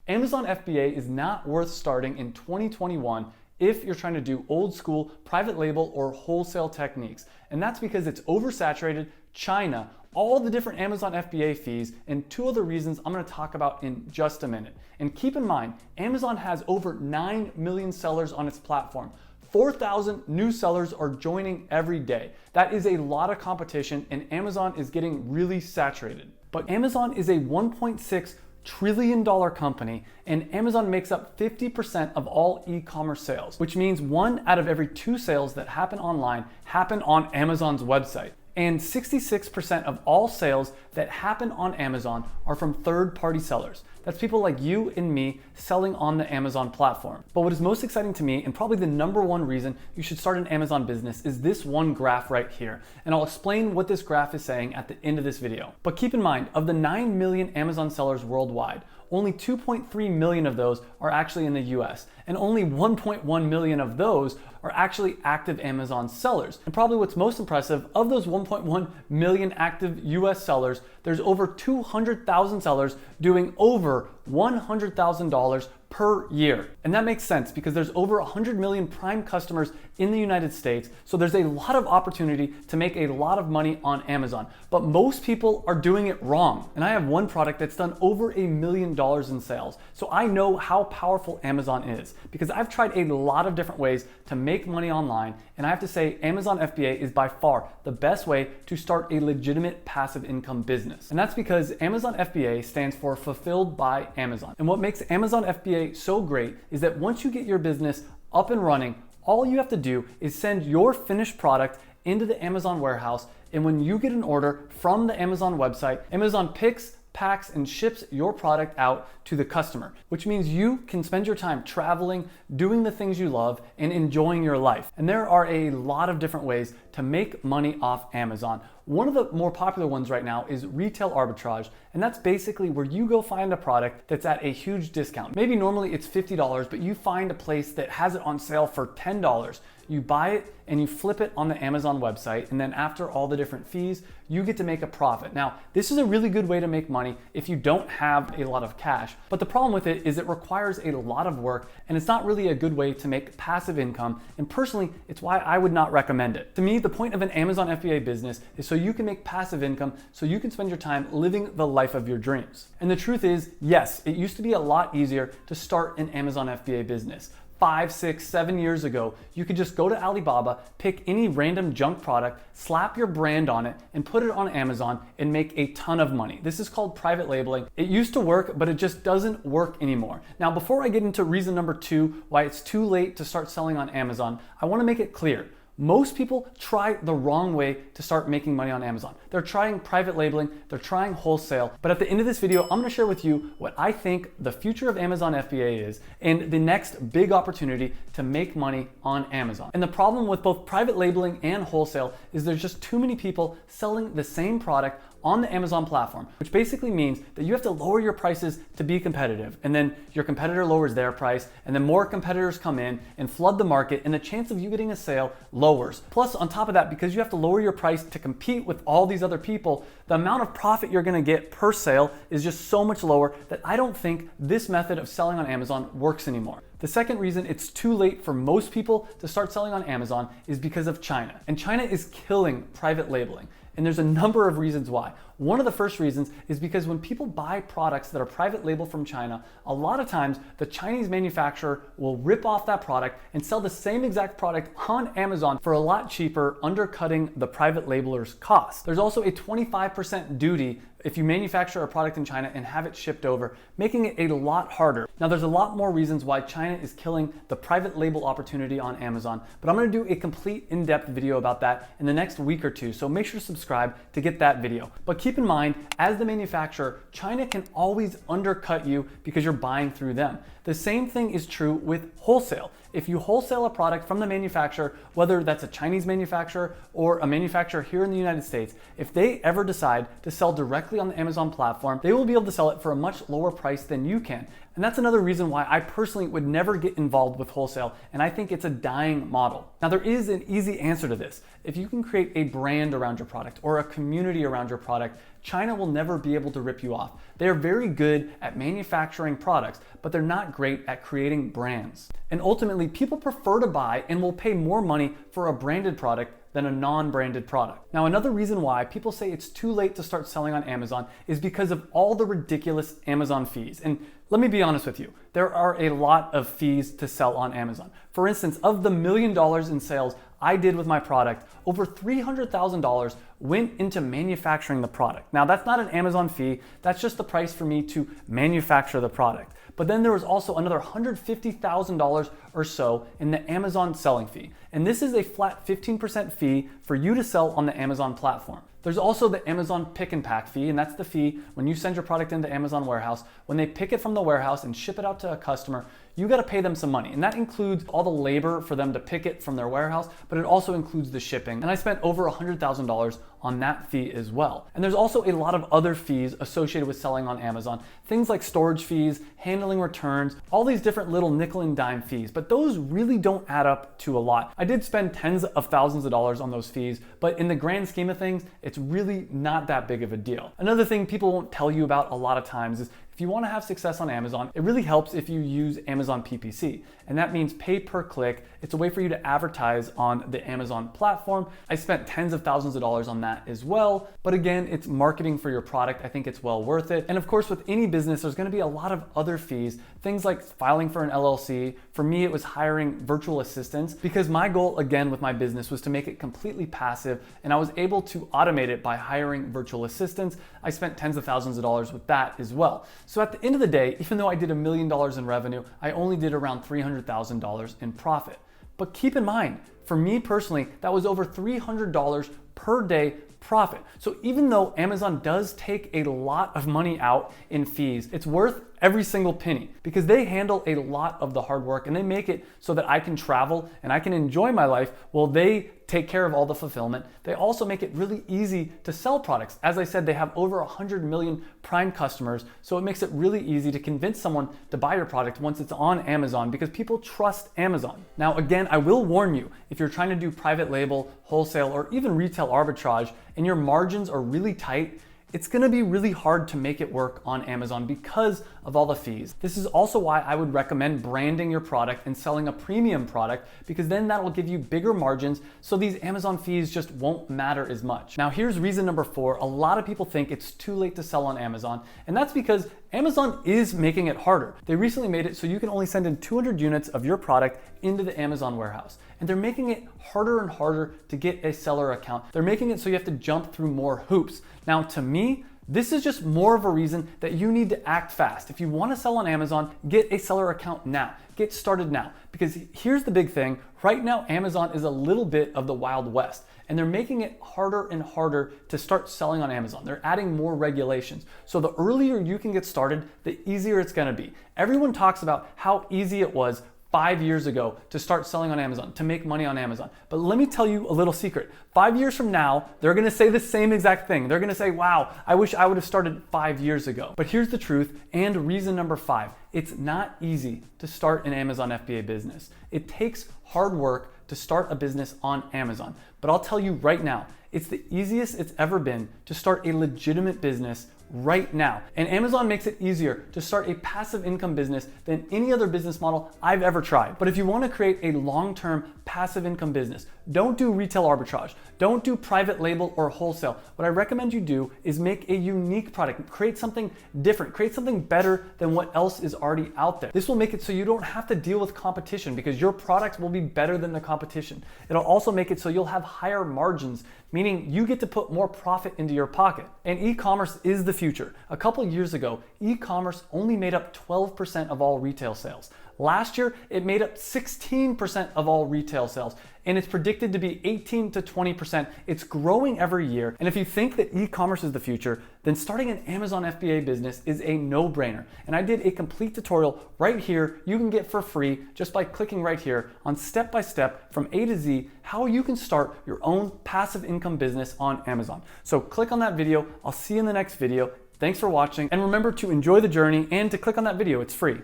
Amazon FBA is not worth starting in 2021 if you're trying to do old school private label or wholesale techniques. And that's because it's oversaturated, China, all the different Amazon FBA fees, and two other reasons I'm going to talk about in just a minute. And keep in mind, Amazon has over 9 million sellers on its platform. 4,000 new sellers are joining every day. That is a lot of competition, and Amazon is getting really saturated. But Amazon is a $1.6 trillion company, and Amazon makes up 50% of all e-commerce sales, which means 1 out of every 2 sales that happen online happen on Amazon's website. And 66% of all sales that happen on Amazon are from third-party sellers. That's people like you and me selling on the Amazon platform. But what is most exciting to me, and probably the #1 reason you should start an Amazon business, is this one graph right here. And I'll explain what this graph is saying at the end of this video. But keep in mind, of the 9 million Amazon sellers worldwide, only 2.3 million of those are actually in the US, and only 1.1 million of those are actually active Amazon sellers. And probably what's most impressive, of those 1.1 million active US sellers, there's over 200,000 sellers doing over $100,000 per year. And that makes sense because there's over 100 million prime customers in the United States, so there's a lot of opportunity to make a lot of money on Amazon. But most people are doing it wrong. And I have one product that's done over $1 million in sales. So I know how powerful Amazon is because I've tried a lot of different ways to make money online, and I have to say Amazon FBA is by far the best way to start a legitimate passive income business. And that's because Amazon FBA stands for Fulfilled by Amazon. And what makes Amazon FBA so great is that once you get your business up and running, all you have to do is send your finished product into the Amazon warehouse, and when you get an order from the Amazon website, Amazon picks, packs, and ships your product out to the customer, which means you can spend your time traveling, doing the things you love, and enjoying your life. And there are a lot of different ways to make money off Amazon. One of the more popular ones right now is retail arbitrage, and that's basically where you go find a product that's at a huge discount. Maybe normally it's $50, but you find a place that has it on sale for $10. You buy it and you flip it on the Amazon website, and then after all the different fees, you get to make a profit. Now, this is a really good way to make money if you don't have a lot of cash, but the problem with it is it requires a lot of work, and it's not really a good way to make passive income, and personally, it's why I would not recommend it. To me, the point of an Amazon FBA business is so you can make passive income, so you can spend your time living the life of your dreams. And the truth is, yes, it used to be a lot easier to start an Amazon FBA business. 5, 6, 7 years ago, you could just go to Alibaba, pick any random junk product, slap your brand on it, and put it on Amazon and make a ton of money. This is called private labeling. It used to work, but it just doesn't work anymore. Now, before I get into reason #2, why it's too late to start selling on Amazon, I want to make it clear. Most people try the wrong way to start making money on Amazon. They're trying private labeling, they're trying wholesale, but at the end of this video, I'm gonna share with you what I think the future of Amazon FBA is and the next big opportunity to make money on Amazon. And the problem with both private labeling and wholesale is there's just too many people selling the same product on the Amazon platform, which basically means that you have to lower your prices to be competitive, and then your competitor lowers their price, and then more competitors come in and flood the market, and the chance of you getting a sale lowers. Plus, on top of that, because you have to lower your price to compete with all these other people, the amount of profit you're gonna get per sale is just so much lower that I don't think this method of selling on Amazon works anymore. The second reason it's too late for most people to start selling on Amazon is because of China. And China is killing private labeling. And there's a number of reasons why. One of the first reasons is because when people buy products that are private label from China, a lot of times the Chinese manufacturer will rip off that product and sell the same exact product on Amazon for a lot cheaper, undercutting the private labeler's cost. There's also a 25% duty if you manufacture a product in China and have it shipped over, making it a lot harder. Now, there's a lot more reasons why China is killing the private label opportunity on Amazon, but I'm gonna do a complete in-depth video about that in the next week or two, so make sure to subscribe to get that video. But keep in mind, as the manufacturer, China can always undercut you because you're buying through them. The same thing is true with wholesale. If you wholesale a product from the manufacturer, whether that's a Chinese manufacturer or a manufacturer here in the United States, if they ever decide to sell directly on the Amazon platform, they will be able to sell it for a much lower price than you can. And that's another reason why I personally would never get involved with wholesale, and I think it's a dying model. Now, there is an easy answer to this. If you can create a brand around your product or a community around your product, China will never be able to rip you off. They are very good at manufacturing products, but they're not great at creating brands. And ultimately, people prefer to buy and will pay more money for a branded product than a non-branded product. Now, another reason why people say it's too late to start selling on Amazon is because of all the ridiculous Amazon fees. And let me be honest with you, there are a lot of fees to sell on Amazon. For instance, of the $1 million in sales I did with my product, over $300,000 went into manufacturing the product. Now, that's not an Amazon fee, that's just the price for me to manufacture the product. But then there was also another $150,000 or so in the Amazon selling fee. And this is a flat 15% fee for you to sell on the Amazon platform. There's also the Amazon pick and pack fee, and that's the fee when you send your product into Amazon warehouse. When they pick it from the warehouse and ship it out to a customer, you gotta pay them some money. And that includes all the labor for them to pick it from their warehouse, but it also includes the shipping. And I spent over $100,000 on that fee as well. And there's also a lot of other fees associated with selling on Amazon. Things like storage fees, handling returns, all these different little nickel and dime fees, but those really don't add up to a lot. I did spend tens of thousands of dollars on those fees, but in the grand scheme of things, it's really not that big of a deal. Another thing people won't tell you about a lot of times is if you want to have success on Amazon, it really helps if you use Amazon PPC. And that means pay per click. It's a way for you to advertise on the Amazon platform. I spent tens of thousands of dollars on that as well. But again, it's marketing for your product. I think it's well worth it. And of course, with any business, there's going to be a lot of other fees, things like filing for an LLC. For me, it was hiring virtual assistants because my goal, again, with my business was to make it completely passive. And I was able to automate it by hiring virtual assistants. I spent tens of thousands of dollars with that as well. So at the end of the day, even though I did $1 million in revenue, I only did around $300,000 in profit. But keep in mind, for me personally, that was over $300 per day profit. So even though Amazon does take a lot of money out in fees, it's worth every single penny because they handle a lot of the hard work and they make it so that I can travel and I can enjoy my life while they take care of all the fulfillment. They also make it really easy to sell products. As I said, they have over 100 million Prime customers, so it makes it really easy to convince someone to buy your product once it's on Amazon because people trust Amazon. Now, again, I will warn you, if you're trying to do private label, wholesale, or even retail arbitrage and your margins are really tight, it's gonna be really hard to make it work on Amazon because of all the fees. This is also why I would recommend branding your product and selling a premium product because then that will give you bigger margins so these Amazon fees just won't matter as much. Now here's reason number 4. A lot of people think it's too late to sell on Amazon, and that's because Amazon is making it harder. They recently made it so you can only send in 200 units of your product into the Amazon warehouse. And they're making it harder and harder to get a seller account. They're making it so you have to jump through more hoops. Now, to me, this is just more of a reason that you need to act fast. If you want to sell on Amazon, get a seller account now. Get started now. Because here's the big thing. Right now, Amazon is a little bit of the Wild West. And they're making it harder and harder to start selling on Amazon. They're adding more regulations. So the earlier you can get started, the easier it's gonna be. Everyone talks about how easy it was 5 years ago to start selling on Amazon, to make money on Amazon. But let me tell you a little secret. 5 years from now, they're gonna say the same exact thing. They're gonna say, wow, I wish I would have started 5 years ago. But here's the truth, and reason number 5. It's not easy to start an Amazon FBA business. It takes hard work to start a business on Amazon. But I'll tell you right now, it's the easiest it's ever been to start a legitimate business right now. And Amazon makes it easier to start a passive income business than any other business model I've ever tried. But if you want to create a long-term passive income business, don't do retail arbitrage, don't do private label or wholesale. What I recommend you do is make a unique product, create something different, create something better than what else is already out there. This will make it so you don't have to deal with competition because your product will be better than the competition. It'll also make it so you'll have higher margins, meaning you get to put more profit into your pocket. And e-commerce is the future. A couple years ago, e-commerce only made up 12% of all retail sales. Last year, it made up 16% of all retail sales, and it's predicted to be 18 to 20%. It's growing every year. And if you think that e-commerce is the future, then starting an Amazon FBA business is a no-brainer. And I did a complete tutorial right here you can get for free just by clicking right here on step-by-step from A to Z how you can start your own passive income business on Amazon. So click on that video. I'll see you in the next video. Thanks for watching, and remember to enjoy the journey and to click on that video. It's free.